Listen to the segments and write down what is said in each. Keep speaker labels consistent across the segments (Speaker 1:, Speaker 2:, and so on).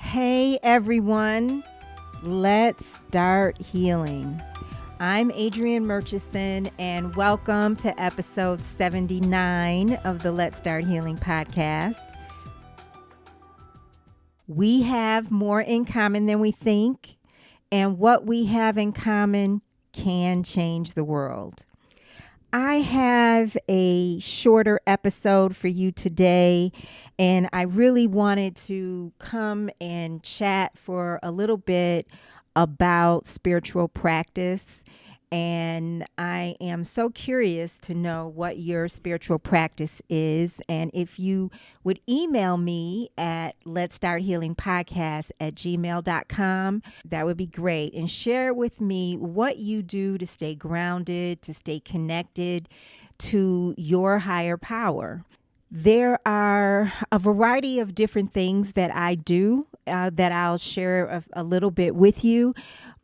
Speaker 1: Hey everyone, let's start healing. I'm Adrianne Murchison and welcome to episode 79 of the Let's Start Healing podcast. We have more in common than we think, and what we have in common can change the world. I have a shorter episode for you today, and I really wanted to come and chat for a little bit about spiritual practice. And I am so curious to know what your spiritual practice is. And if you would email me at letstarthealingpodcast@gmail.com, that would be great. And share with me what you do to stay grounded, to stay connected to your higher power. There are a variety of different things that I do that I'll share a little bit with you.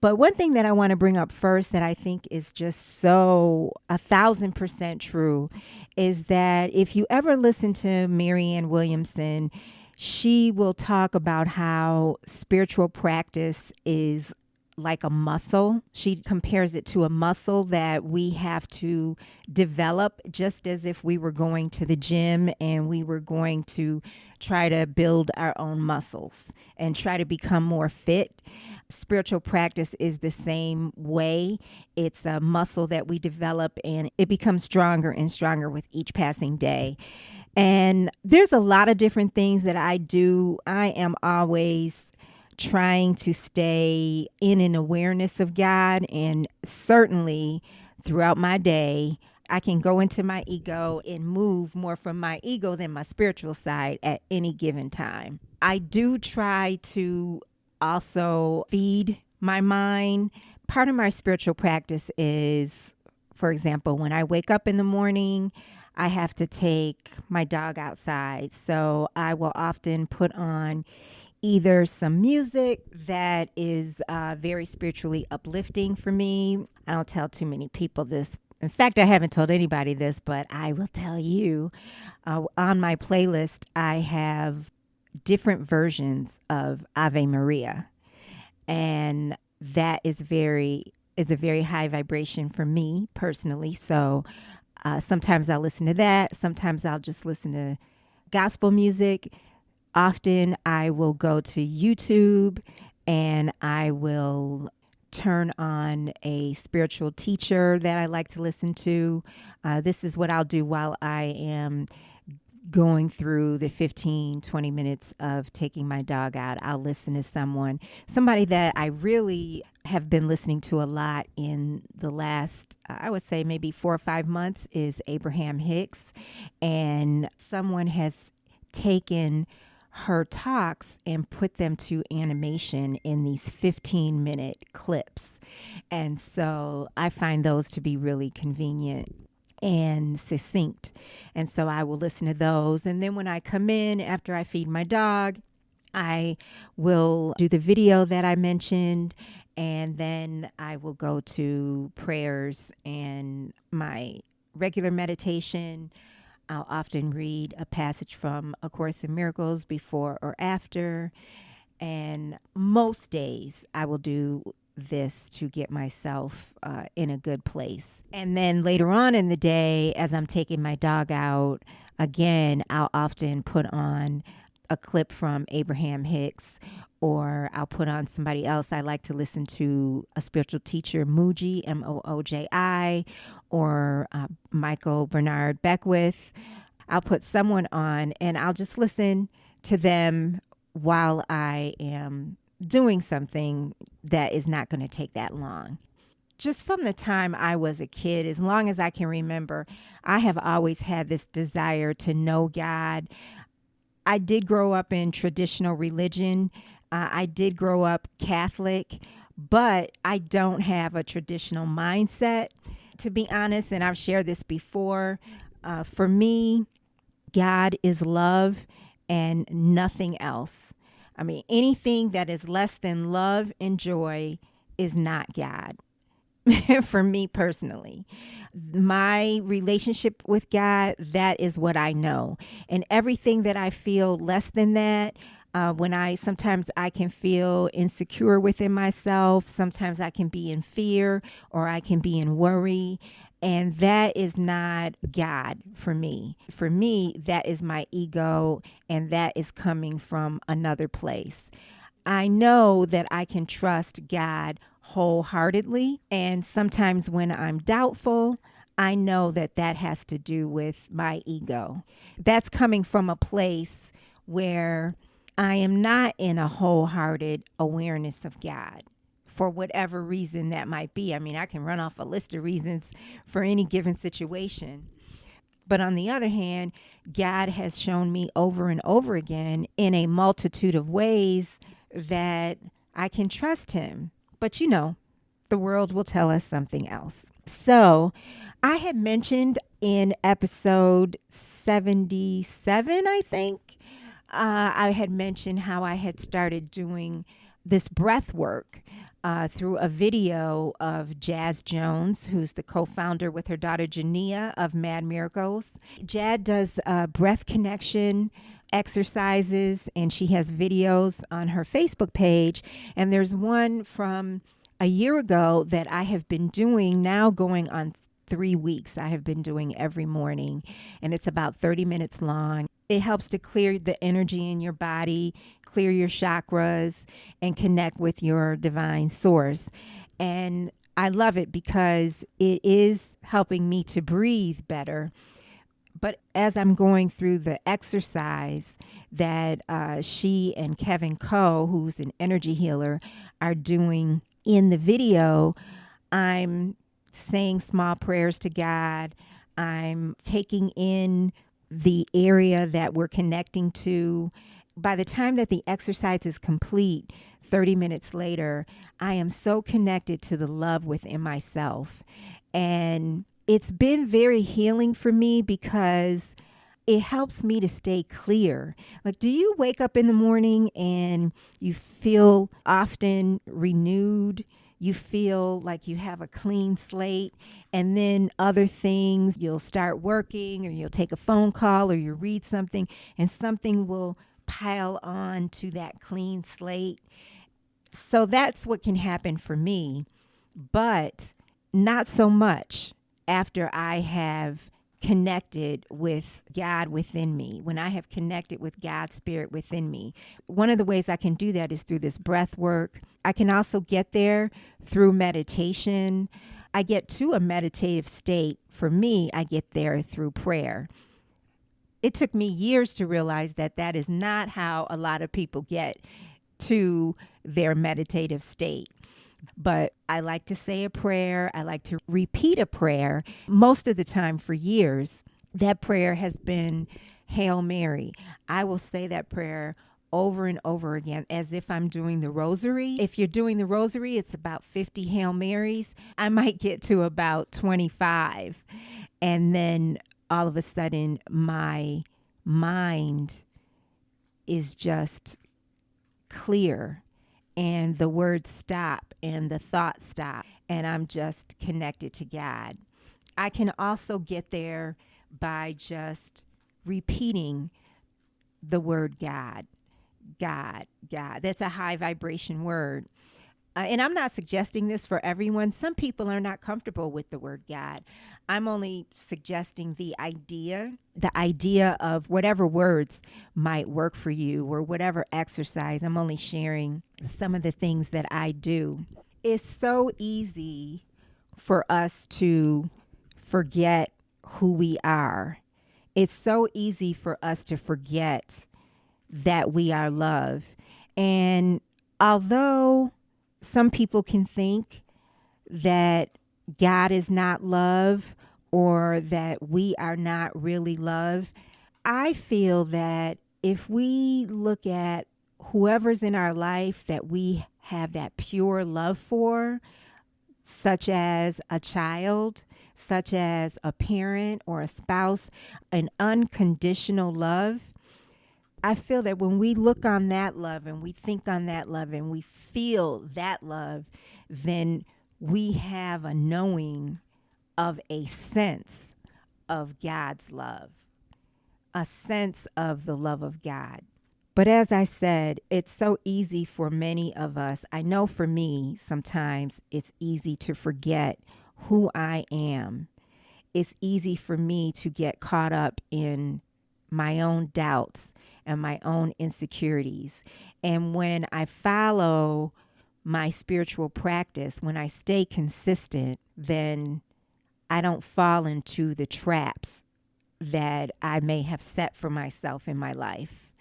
Speaker 1: But one thing that I want to bring up first that I think is just so 1,000% true is that if you ever listen to Marianne Williamson, she will talk about how spiritual practice is like a muscle. She compares it to a muscle that we have to develop, just as if we were going to the gym and we were going to try to build our own muscles and try to become more fit. Spiritual practice is the same way. It's a muscle that we develop and it becomes stronger and stronger with each passing day. And there's a lot of different things that I do. I am always trying to stay in an awareness of God, and certainly throughout my day, I can go into my ego and move more from my ego than my spiritual side at any given time. I do try to also feed my mind. Part of my spiritual practice is, for example, when I wake up in the morning, I have to take my dog outside. So I will often put on either some music that is very spiritually uplifting for me. I don't tell too many people this. In fact, I haven't told anybody this, but I will tell you. On my playlist, I have different versions of Ave Maria. And that is a very high vibration for me personally. So sometimes I'll listen to that. Sometimes I'll just listen to gospel music. Often I will go to YouTube and I will turn on a spiritual teacher that I like to listen to. This is what I'll do while I am going through the 15-20 minutes of taking my dog out. I'll listen to somebody that I really have been listening to a lot in the last, I would say maybe 4 or 5 months, is Abraham Hicks. And someone has taken her talks and put them to animation in these 15-minute clips. And so I find those to be really convenient and succinct. And so I will listen to those. And then when I come in after I feed my dog, I will do the video that I mentioned. And then I will go to prayers and my regular meditation. I'll often read a passage from A Course in Miracles before or after. And most days I will do this to get myself in a good place. And then later on in the day, as I'm taking my dog out, again, I'll often put on a clip from Abraham Hicks, or I'll put on somebody else. I like to listen to a spiritual teacher, Mooji, Mooji, or Michael Bernard Beckwith. I'll put someone on and I'll just listen to them while I am doing something that is not going to take that long. Just from the time I was a kid, as long as I can remember, I have always had this desire to know God. I did grow up in traditional religion. I did grow up Catholic, but I don't have a traditional mindset, to be honest. And I've shared this before. For me, God is love and nothing else. I mean, anything that is less than love and joy is not God. For me personally, my relationship with God, that is what I know. And everything that I feel less than that, Sometimes I can feel insecure within myself. Sometimes I can be in fear or I can be in worry. And that is not God for me. For me, that is my ego, and that is coming from another place. I know that I can trust God wholeheartedly. And sometimes when I'm doubtful, I know that that has to do with my ego. That's coming from a place where I am not in a wholehearted awareness of God for whatever reason that might be. I mean, I can run off a list of reasons for any given situation. But on the other hand, God has shown me over and over again in a multitude of ways that I can trust him. But the world will tell us something else. So I had mentioned in episode 77, I think, I had mentioned how I had started doing this breath work through a video of Jazz Jones, who's the co-founder with her daughter Jania of Mad Miracles. Jad does breath connection exercises, and she has videos on her Facebook page. And there's one from a year ago that I have been doing now going on 3 weeks. I have been doing every morning, and it's about 30 minutes long. It helps to clear the energy in your body, clear your chakras, and connect with your divine source. And I love it because it is helping me to breathe better. But as I'm going through the exercise that she and Kevin Coe, who's an energy healer, are doing in the video, I'm saying small prayers to God. I'm taking in the area that we're connecting to. By the time that the exercise is complete, 30 minutes later, I am so connected to the love within myself. And it's been very healing for me because it helps me to stay clear. Like, do you wake up in the morning and you feel often renewed? You feel like you have a clean slate, and then other things, you'll start working or you'll take a phone call or you read something and something will pile on to that clean slate. So that's what can happen for me, but not so much after I have connected with God within me, when I have connected with God's spirit within me. One of the ways I can do that is through this breath work. I can also get there through meditation. I get to a meditative state. For me, I get there through prayer. It took me years to realize that that is not how a lot of people get to their meditative state. But I like to say a prayer. I like to repeat a prayer. Most of the time for years, that prayer has been Hail Mary. I will say that prayer over and over again as if I'm doing the rosary. If you're doing the rosary, it's about 50 Hail Marys. I might get to about 25. And then all of a sudden, my mind is just clear. And the words stop and the thoughts stop, and I'm just connected to God. I can also get there by just repeating the word God, God, God. That's a high vibration word. And I'm not suggesting this for everyone. Some people are not comfortable with the word God. I'm only suggesting the idea of whatever words might work for you or whatever exercise. I'm only sharing some of the things that I do. It's so easy for us to forget who we are. It's so easy for us to forget that we are love. And although some people can think that God is not love or that we are not really love, I feel that if we look at whoever's in our life that we have that pure love for, such as a child, such as a parent or a spouse, an unconditional love, I feel that when we look on that love and we think on that love and we feel that love, then we have a knowing of a sense of God's love, a sense of the love of God. But as I said, it's so easy for many of us. I know for me, sometimes it's easy to forget who I am. It's easy for me to get caught up in my own doubts and my own insecurities. And when I follow my spiritual practice, when I stay consistent, then I don't fall into the traps that I may have set for myself in my life.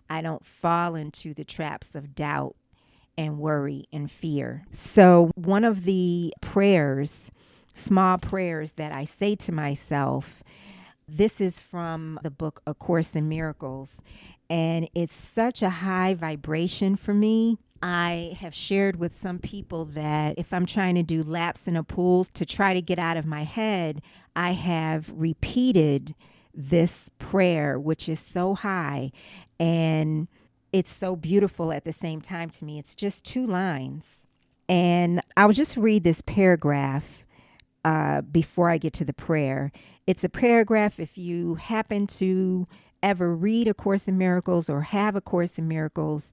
Speaker 1: I don't fall into the traps of doubt and worry and fear. So one of the prayers, small prayers that I say to myself, this is from the book A Course in Miracles, and it's such a high vibration for me. I have shared with some people that if I'm trying to do laps in a pool to try to get out of my head, I have repeated this prayer, which is so high and it's so beautiful at the same time to me. It's just 2 lines. And I'll just read this paragraph before I get to the prayer. It's a paragraph, if you happen to ever read A Course in Miracles or have A Course in Miracles,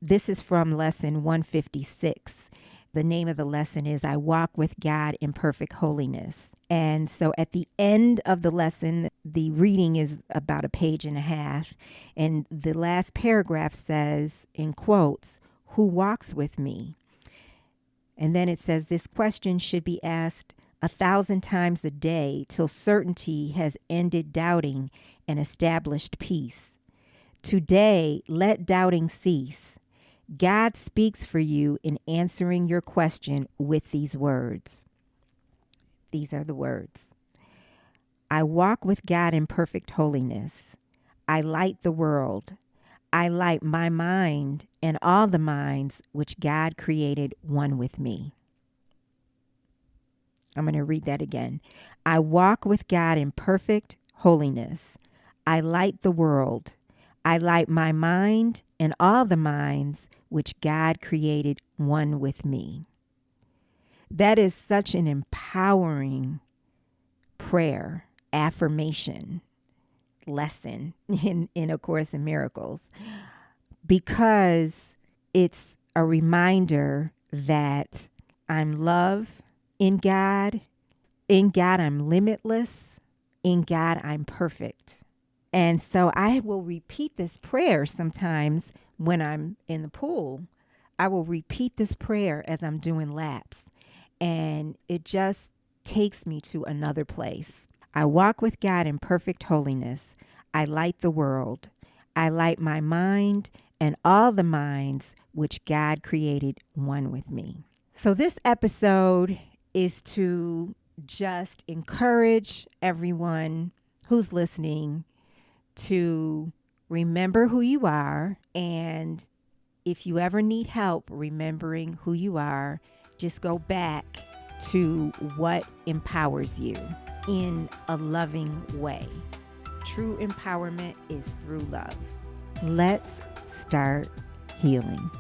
Speaker 1: this is from lesson 156. The name of the lesson is I Walk with God in Perfect Holiness. And so at the end of the lesson, the reading is about a page and a half. And the last paragraph says, in quotes, "Who walks with me?" And then it says, this question should be asked 1,000 times a day till certainty has ended doubting and established peace. Today, let doubting cease. God speaks for you in answering your question with these words. These are the words. I walk with God in perfect holiness. I light the world. I light my mind and all the minds which God created one with me. I'm going to read that again. I walk with God in perfect holiness. I light the world. I light my mind and all the minds which God created one with me. That is such an empowering prayer, affirmation, lesson in A Course in Miracles, because it's a reminder that I'm love in God. In God, I'm limitless. In God, I'm perfect. And so I will repeat this prayer sometimes when I'm in the pool. I will repeat this prayer as I'm doing laps. And it just takes me to another place. I walk with God in perfect holiness. I light the world. I light my mind and all the minds which God created one with me. So this episode is to just encourage everyone who's listening to remember who you are. And if you ever need help remembering who you are, just go back to what empowers you in a loving way. True empowerment is through love. Let's start healing.